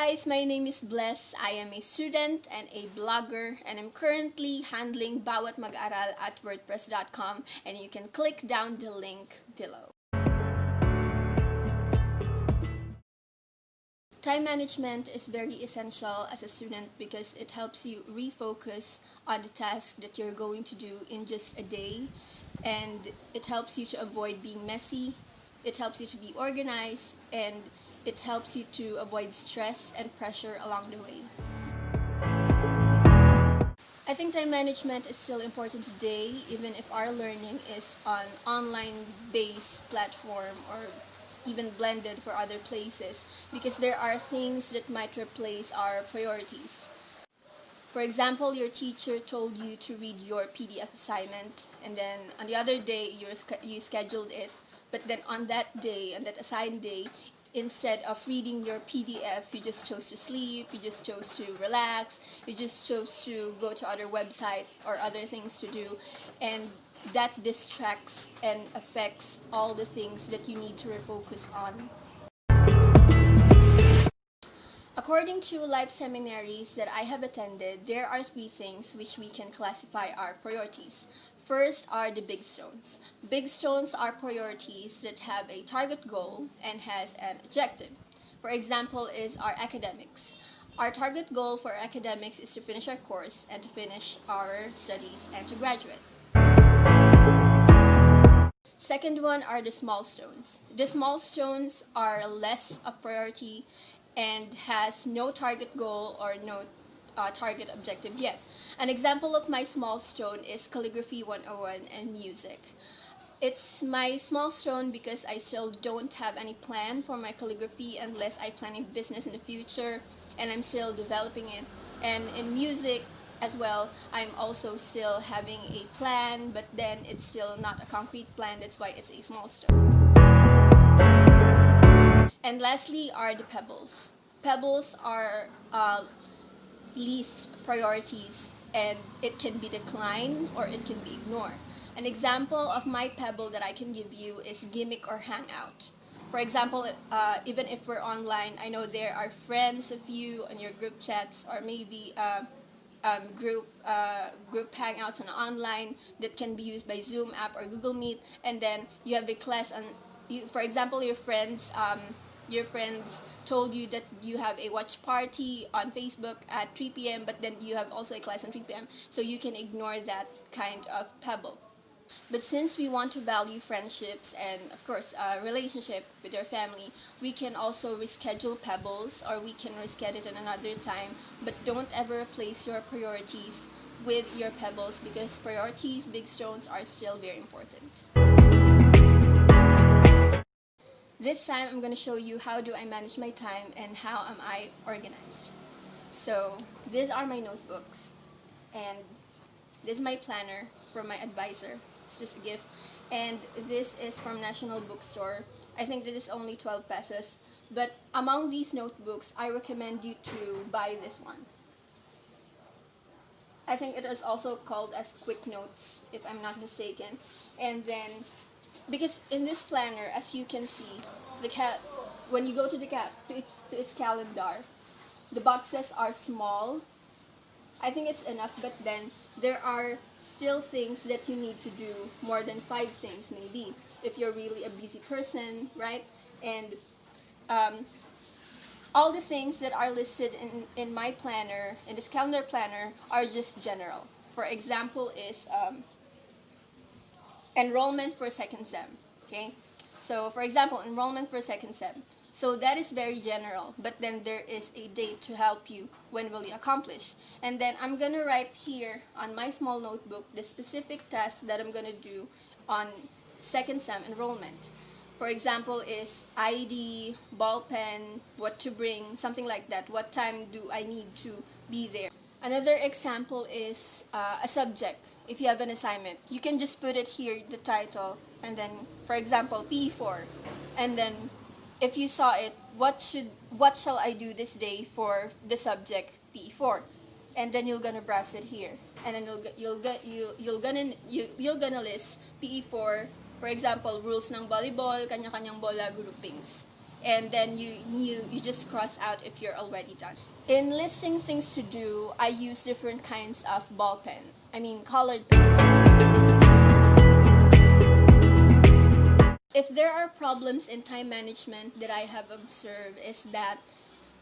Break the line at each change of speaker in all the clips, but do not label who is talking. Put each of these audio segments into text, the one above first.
guys, my name is Bless. I am a student and a blogger, and I'm currently handling Bawat Mag-aaral at Wordpress.com, and you can click down the link below. Time management is very essential as a student because it helps you refocus on the task that you're going to do in just a day, and it helps you to avoid being messy, it helps you to be organized, and it helps you to avoid stress and pressure along the way. I think time management is still important today, even if our learning is on online-based platform or even blended for other places, because there are things that might replace our priorities. For example, your teacher told you to read your PDF assignment, and then on the other day you scheduled it, but then on that day, on that assigned day, instead of reading your PDF, you just chose to sleep, you just chose to relax, you just chose to go to other website or other things to do, and that distracts and affects all the things that you need to refocus on. According to life seminaries that I have attended, there are 3 things which we can classify our priorities. First are the big stones. Big stones are priorities that have a target goal and has an objective. For example is our academics. Our target goal for academics is to finish our course and to finish our studies and to graduate. Second one are the small stones. The small stones are less a priority and has no target goal or no target objective yet. An example of my small stone is Calligraphy 101 and music. It's my small stone because I still don't have any plan for my calligraphy unless I plan a business in the future, and I'm still developing it. And in music as well, I'm also still having a plan, but then it's still not a concrete plan. That's why it's a small stone. And lastly are the pebbles. Pebbles are least priorities, and it can be declined or it can be ignored. An example of my pebble that I can give you is gimmick or hangout. For example, even if we're online, I know there are friends of you on your group chats or maybe group hangouts on online that can be used by Zoom app or Google Meet, and then you have a class on, for example, your friends told you that you have a watch party on Facebook at 3 p.m. but then you have also a class at 3 p.m. so you can ignore that kind of pebble. But since we want to value friendships and of course relationship with your family, we can also reschedule pebbles or we can reschedule it at another time, but don't ever replace your priorities with your pebbles because priorities, big stones, are still very important. This time I'm going to show you how do I manage my time and how am I organized. So these are my notebooks and this is my planner from my advisor. It's just a gift. And this is from National Bookstore. I think this is only 12 pesos. But among these notebooks, I recommend you to buy this one. I think it is also called as Quick Notes, if I'm not mistaken. And then, because in this planner, as you can see, when you go to its calendar, the boxes are small. I think it's enough, but then there are still things that you need to do, more than 5 things maybe, if you're really a busy person, right? And all the things that are listed in my planner, in this calendar planner, are just general. For example is enrollment for second sem, okay? So for example, enrollment for second sem. So that is very general, but then there is a date to help you when will you accomplish. And then I'm going to write here on my small notebook the specific task that I'm going to do on second sem enrollment. For example is ID, ball pen, what to bring, something like that. What time do I need to be there? Another example is a subject. If you have an assignment, you can just put it here, the title, and then, for example, PE4. And then, if you saw it, what shall I do this day for the subject PE4? And then you're gonna browse it here, and then you're gonna list PE4. For example, rules ng volleyball, kanya-kanyang bola groupings. and then you just cross out if you're already done. In listing things to do, I use different kinds of ball pen. I mean colored pen. If there are problems in time management that I have observed is that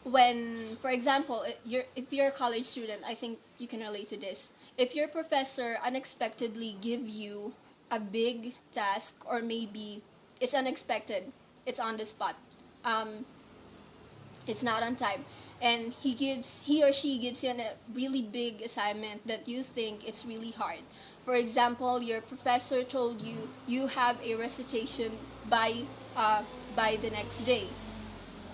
when, for example, if you're a college student, I think you can relate to this. If your professor unexpectedly give you a big task, or maybe it's unexpected, it's on the spot, um, it's not on time, and he or she gives you a really big assignment that you think it's really hard. For example, your professor told you you have a recitation by uh, by the next day,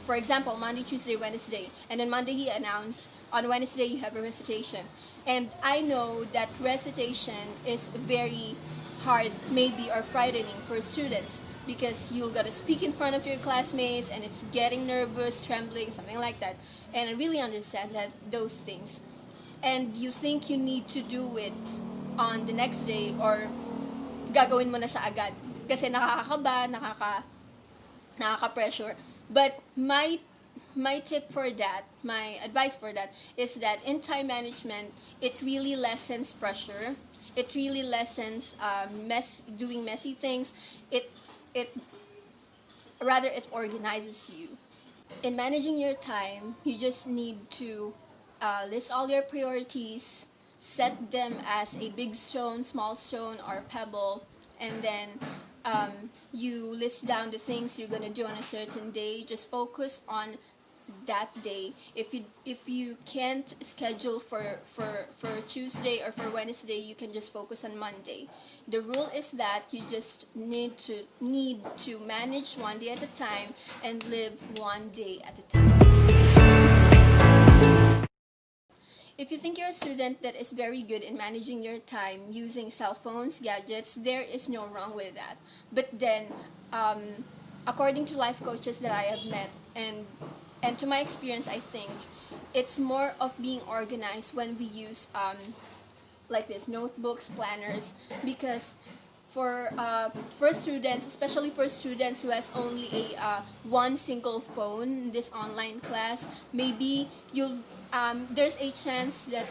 for example, Monday, Tuesday, Wednesday, and then Monday he announced on Wednesday you have a recitation. And I know that recitation is very hard, maybe, or frightening for students because you're gonna speak in front of your classmates and it's getting nervous, trembling, something like that. And I really understand that those things. And you think you need to do it on the next day, or gagawin mo na siya agad kasi nakakakaba, nakaka-pressure. But my tip for that, my advice for that is that in time management, it really lessens pressure. It really lessens doing messy things. It rather it organizes you. In managing your time, you just need to list all your priorities, set them as a big stone, small stone, or pebble, and then you list down the things you're gonna do on a certain day. Just focus on that day. If you can't schedule for Tuesday or for Wednesday, you can just focus on Monday. The rule is that you just need to manage one day at a time and live one day at a time. If you think you're a student that is very good in managing your time using cell phones, gadgets, there is no wrong with that. But then, um, according to life coaches that I have met, and to my experience, I think it's more of being organized when we use like this notebooks, planners, because for students, especially for students who has only a one single phone, this online class, maybe you'll there's a chance that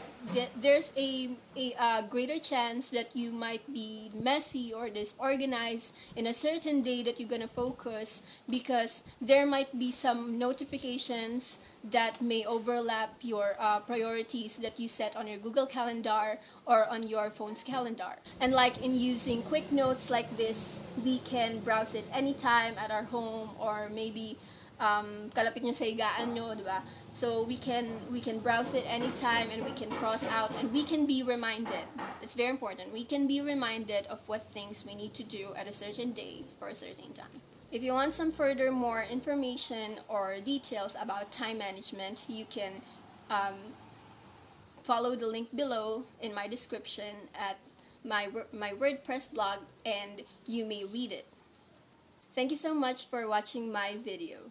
there's a greater chance that you might be messy or disorganized in a certain day that you're gonna focus, because there might be some notifications that may overlap your priorities that you set on your Google Calendar or on your phone's calendar. And like in using quick notes like this, we can browse it anytime at our home, or maybe kalapit nyo sa higaan nyo, di ba? So we can browse it anytime, and we can cross out, and we can be reminded. It's very important. We can be reminded of what things we need to do at a certain day for a certain time. If you want some further more information or details about time management, you can follow the link below in my description at my WordPress blog, and you may read it. Thank you so much for watching my video.